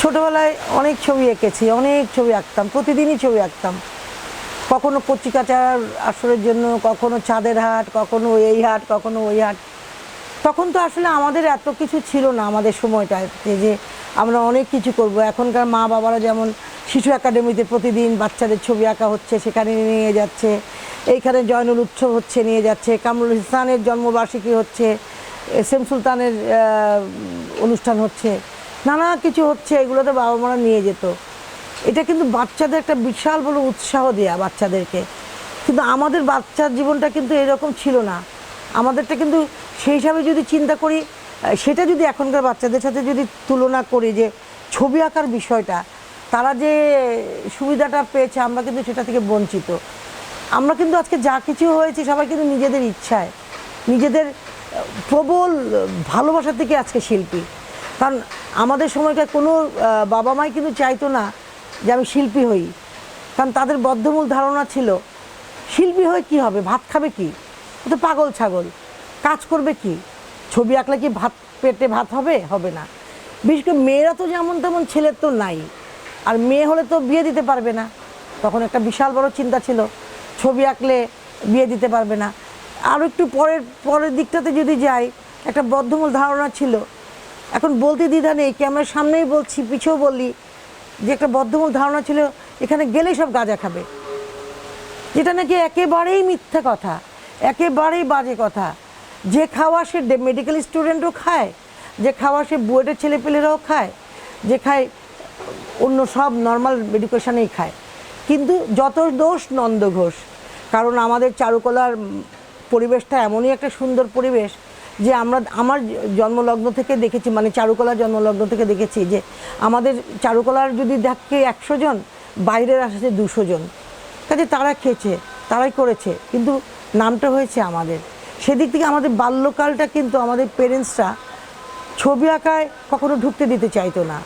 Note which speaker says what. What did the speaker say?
Speaker 1: ছোটোবেলায় অনেক ছবি এঁকেছি, অনেক ছবি আঁকতাম, প্রতিদিনই ছবি আঁকতাম। কখনো কচিকাঁচার আসরের জন্য, কখনো চাঁদের হাট, কখনো এই হাট, কখনো ওই হাট। তখন তো আসলে আমাদের এত কিছু ছিল না আমাদের সময়টাতে যে আমরা অনেক কিছু করব। এখনকার মা বাবারা যেমন শিশু একাডেমিতে প্রতিদিন বাচ্চাদের ছবি আঁকা হচ্ছে, সেখানে নিয়ে যাচ্ছে। এইখানে জয়নুল উৎসব হচ্ছে, নিয়ে যাচ্ছে। কামরুল ইহসানের জন্মবার্ষিকী হচ্ছে, এস এম সুলতানের অনুষ্ঠান হচ্ছে, নানা কিছু হচ্ছে। এগুলোতে বাবা মারা নিয়ে যেত। এটা কিন্তু বাচ্চাদের একটা বিশাল বড় উৎসাহ দেয়া বাচ্চাদেরকে। কিন্তু আমাদের বাচ্চার জীবনটা কিন্তু এরকম ছিল না। আমাদেরটা কিন্তু সেই হিসাবে যদি চিন্তা করি, সেটা যদি এখনকার বাচ্চাদের সাথে যদি তুলনা করি, যে ছবি আঁকার বিষয়টা তারা যে সুবিধাটা পেয়েছে, আমরা কিন্তু সেটা থেকে বঞ্চিত। আমরা কিন্তু আজকে যা কিছু হয়েছে সবাই কিন্তু নিজেদের ইচ্ছায়, নিজেদের প্রবল ভালোবাসা থেকে আজকে শিল্পী। কারণ আমাদের সময়কার কোনো বাবা মাই কিন্তু চাইতো না যে আমি শিল্পী হই। কারণ তাদের বদ্ধমূল ধারণা ছিল শিল্পী হয়ে কী হবে, ভাত খাবে কি, ও তো পাগল ছাগল, কাজ করবে কি, ছবি আঁকলে কি ভাত পেটে ভাত হবে, হবে না। বিশেষ করে মেয়েরা তো যেমন তেমন, ছেলের তো নাই। আর মেয়ে হলে তো বিয়ে দিতে পারবে না। তখন একটা বিশাল বড় চিন্তা ছিল, ছবি আঁকলে বিয়ে দিতে পারবে না। আরও একটু পরের দিকটাতে যদি যাই, একটা বদ্ধমূল ধারণা ছিল। এখন বলতে দ্বিধা নেই, ক্যামেরার সামনেই বলছি, পিছেও বললি, যে একটা বদ্ধমূল ধারণা ছিল এখানে গেলেই সব গাঁজা খাবে, যেটা নাকি একেবারেই মিথ্যা কথা, একেবারেই বাজে কথা। যে খাওয়া সে মেডিকেল স্টুডেন্টও খায়, যে খাওয়া সে বুয়েটের ছেলেপেলেরাও খায়, যে খায় অন্য সব নর্মাল এডুকেশনেই খায়। কিন্তু যত দোষ নন্দ ঘোষ। কারণ আমাদের চারুকলার পরিবেশটা এমনই একটা সুন্দর পরিবেশ যে আমার জন্মলগ্ন থেকে দেখেছি, মানে চারুকলার জন্মলগ্ন থেকে দেখেছি যে আমাদের চারুকলার যদি দেখে 100 জন, বাইরের আসছে 200 জন। কাজে তারা খেয়েছে, তারাই করেছে, কিন্তু নামটা হয়েছে আমাদের। সেদিক থেকে আমাদের বাল্যকালটা কিন্তু আমাদের পেরেন্টসরা ছবি আঁকায় কখনো ঢুকতে দিতে চাইতো না।